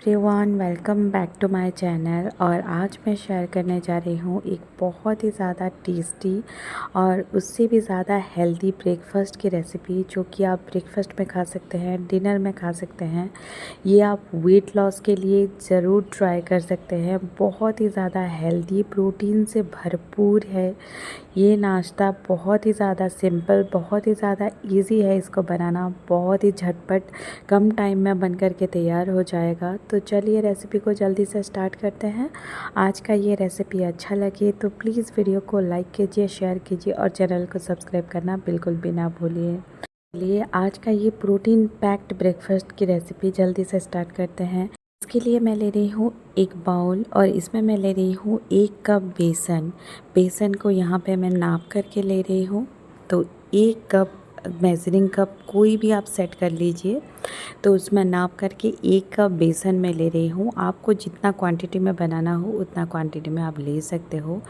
Everyone, welcome back to my channel. और आज मैं शेयर करने जा रही हूँ एक बहुत ही ज़्यादा टेस्टी और उससे भी ज़्यादा हेल्दी ब्रेकफास्ट की रेसिपी, जो कि आप ब्रेकफास्ट में खा सकते हैं, डिनर में खा सकते हैं। ये आप वेट लॉस के लिए ज़रूर ट्राई कर सकते हैं। बहुत ही ज़्यादा हेल्दी, प्रोटीन से भरपूर है ये नाश्ता। बहुत ही ज़्यादा सिंपल, बहुत ही ज़्यादा इजी है इसको बनाना। बहुत ही झटपट कम टाइम में बन कर के तैयार हो जाएगा। तो चलिए रेसिपी को जल्दी से स्टार्ट करते हैं। आज का ये रेसिपी अच्छा लगे तो प्लीज़ वीडियो को लाइक कीजिए, शेयर कीजिए और चैनल को सब्सक्राइब करना बिल्कुल भी ना भूलिए। चलिए आज का ये प्रोटीन पैक्ड ब्रेकफास्ट की रेसिपी जल्दी से स्टार्ट करते हैं। इसके लिए मैं ले रही हूँ एक बाउल और इसमें मैं ले रही हूँ 1 कप बेसन। बेसन को यहाँ पे मैं नाप करके ले रही हूँ। तो 1 कप मेजरिंग कप कोई भी आप सेट कर लीजिए। तो उसमें नाप करके 1 कप बेसन में ले रही हूँ। आपको जितना क्वांटिटी में बनाना हो उतना क्वांटिटी में आप ले सकते हो।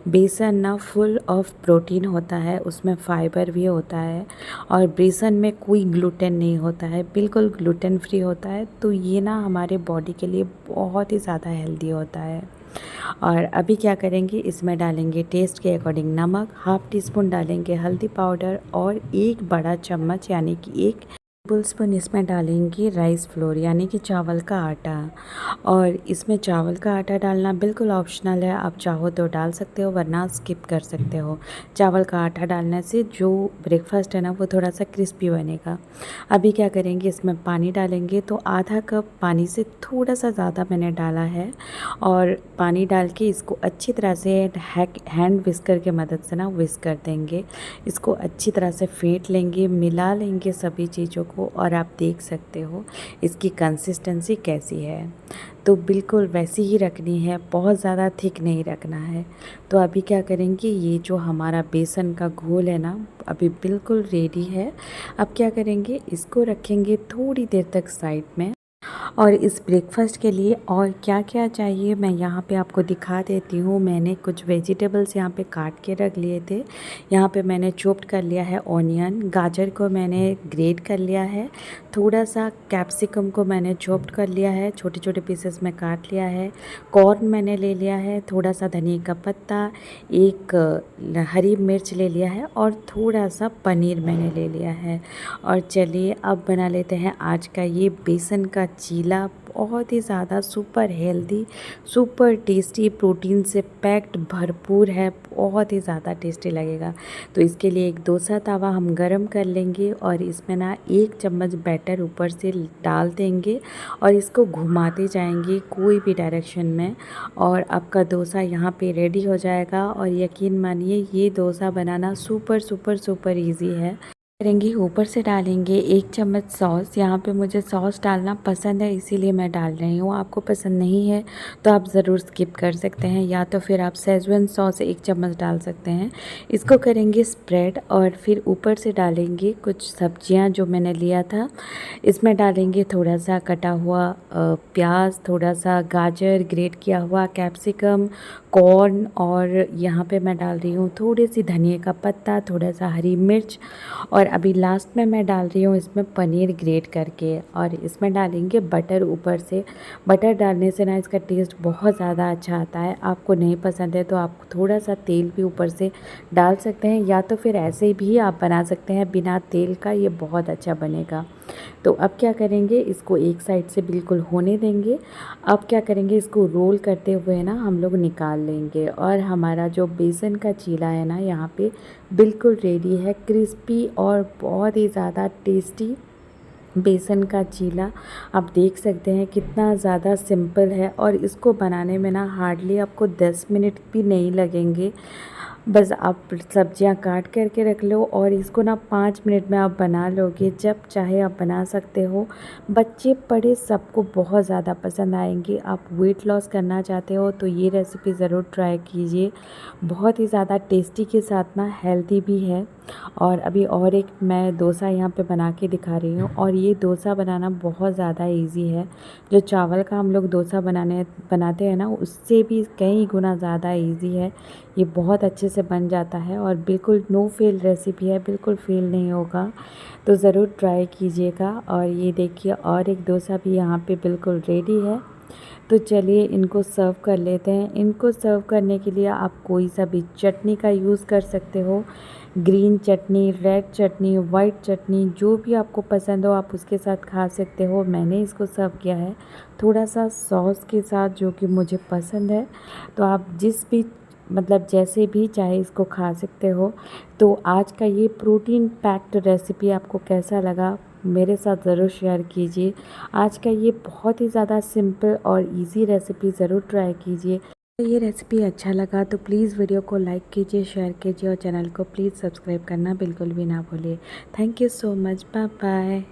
बेसन ना फुल ऑफ प्रोटीन होता है, उसमें फाइबर भी होता है और बेसन में कोई ग्लूटेन नहीं होता है, बिल्कुल ग्लूटेन फ्री होता है। तो ये ना हमारे बॉडी के लिए बहुत ही ज़्यादा हेल्दी होता है। और अभी क्या करेंगे, इसमें डालेंगे टेस्ट के अकॉर्डिंग नमक, हाफ़ टी स्पून डालेंगे हल्दी पाउडर और 1 बड़ा चम्मच यानी कि 1 टेबलस्पून इसमें डालेंगे राइस फ्लोर यानी कि चावल का आटा। और इसमें चावल का आटा डालना बिल्कुल ऑप्शनल है, आप चाहो तो डाल सकते हो वरना स्किप कर सकते हो। चावल का आटा डालने से जो ब्रेकफास्ट है ना वो थोड़ा सा क्रिस्पी बनेगा। अभी क्या करेंगे, इसमें पानी डालेंगे। तो आधा कप पानी से थोड़ा सा ज़्यादा मैंने डाला है। और पानी डाल के इसको अच्छी तरह से हैंड विस्कर के मदद से ना विस्क कर देंगे। इसको अच्छी तरह से फेंट लेंगे, मिला लेंगे सभी चीज़ों को। और आप देख सकते हो इसकी कंसिस्टेंसी कैसी है। तो बिल्कुल वैसी ही रखनी है, बहुत ज़्यादा थिक नहीं रखना है। तो अभी क्या करेंगे, ये जो हमारा बेसन का घोल है ना अभी बिल्कुल रेडी है। अब क्या करेंगे, इसको रखेंगे थोड़ी देर तक साइड में। और इस ब्रेकफास्ट के लिए और क्या क्या चाहिए मैं यहाँ पे आपको दिखा देती हूँ। मैंने कुछ वेजिटेबल्स यहाँ पे काट के रख लिए थे। यहाँ पे मैंने चॉप्ड कर लिया है ऑनियन, गाजर को मैंने ग्रेट कर लिया है, थोड़ा सा कैप्सिकम को मैंने चॉप्ड कर लिया है, छोटे छोटे पीसेस में काट लिया है। कॉर्न मैंने ले लिया है, थोड़ा सा धनिया का पत्ता, एक हरी मिर्च ले लिया है और थोड़ा सा पनीर मैंने ले लिया है। और चलिए अब बना लेते हैं आज का ये बेसन का चीला। बहुत ही ज़्यादा super healthy, super tasty, protein से पैक्ड भरपूर है, बहुत ही ज़्यादा टेस्टी लगेगा। तो इसके लिए एक डोसा तवा हम गरम कर लेंगे और इसमें ना 1 चम्मच बैटर ऊपर से डाल देंगे और इसको घुमाते जाएंगे कोई भी डायरेक्शन में। और आपका डोसा यहाँ पे रेडी हो जाएगा। और यकीन मानिए ये डोसा बनाना सुपर सुपर सुपर इजी है। करेंगे, ऊपर से डालेंगे 1 चम्मच सॉस। यहाँ पे मुझे सॉस डालना पसंद है इसीलिए मैं डाल रही हूँ। आपको पसंद नहीं है तो आप ज़रूर स्किप कर सकते हैं, या तो फिर आप शेज़वान सॉस 1 चम्मच डाल सकते हैं। इसको करेंगे स्प्रेड और फिर ऊपर से डालेंगे कुछ सब्जियाँ जो मैंने लिया था। इसमें डालेंगे थोड़ा सा कटा हुआ प्याज, थोड़ा सा गाजर, ग्रेट किया हुआ कैप्सिकम, कॉर्न और यहाँ पे मैं डाल रही हूँ थोड़ी सी धनिया का पत्ता, थोड़ा सा हरी मिर्च। और अभी लास्ट में मैं डाल रही हूँ इसमें पनीर ग्रेट करके। और इसमें डालेंगे बटर ऊपर से। बटर डालने से ना इसका टेस्ट बहुत ज़्यादा अच्छा आता है। आपको नहीं पसंद है तो आप थोड़ा सा तेल भी ऊपर से डाल सकते हैं, या तो फिर ऐसे भी आप बना सकते हैं बिना तेल का, ये बहुत अच्छा बनेगा। तो अब क्या करेंगे, इसको एक साइड से बिल्कुल होने देंगे। अब क्या करेंगे, इसको रोल करते हुए ना हम लोग निकाल लेंगे। और हमारा जो बेसन का चीला है ना यहाँ पे बिल्कुल रेडी है, क्रिस्पी और बहुत ही ज़्यादा टेस्टी बेसन का चीला। आप देख सकते हैं कितना ज़्यादा सिंपल है और इसको बनाने में ना हार्डली आपको 10 मिनट भी नहीं लगेंगे। बस आप सब्जियां काट करके रख लो और इसको ना 5 मिनट में आप बना लोगे, जब चाहे आप बना सकते हो। बच्चे बड़े सबको बहुत ज़्यादा पसंद आएंगे। आप वेट लॉस करना चाहते हो तो ये रेसिपी ज़रूर ट्राई कीजिए। बहुत ही ज़्यादा टेस्टी के साथ ना हेल्दी भी है। और अभी और एक मैं डोसा यहाँ पे बना के दिखा रही हूँ। और ये डोसा बनाना बहुत ज़्यादा इजी है। जो चावल का हम लोग डोसा बनाते हैं ना, उससे भी कई गुना ज़्यादा इजी है। ये बहुत अच्छे से बन जाता है और बिल्कुल नो फेल रेसिपी है, बिल्कुल फेल नहीं होगा। तो ज़रूर ट्राई कीजिएगा। और ये देखिए और एक डोसा भी यहाँ पे बिल्कुल रेडी है। तो चलिए इनको सर्व कर लेते हैं। इनको सर्व करने के लिए आप कोई सा भी चटनी का यूज़ कर सकते हो। ग्रीन चटनी, रेड चटनी, वाइट चटनी, जो भी आपको पसंद हो आप उसके साथ खा सकते हो। मैंने इसको सर्व किया है थोड़ा सा सॉस के साथ, जो कि मुझे पसंद है। तो आप जिस भी जैसे भी चाहे इसको खा सकते हो। तो आज का ये प्रोटीन पैक्ड रेसिपी आपको कैसा लगा मेरे साथ ज़रूर शेयर कीजिए। आज का ये बहुत ही ज़्यादा सिंपल और इजी रेसिपी ज़रूर ट्राई कीजिए। ये रेसिपी अच्छा लगा तो प्लीज़ वीडियो को लाइक कीजिए, शेयर कीजिए और चैनल को प्लीज़ सब्सक्राइब करना बिल्कुल भी ना भूलिए। Thank you so much. Bye bye.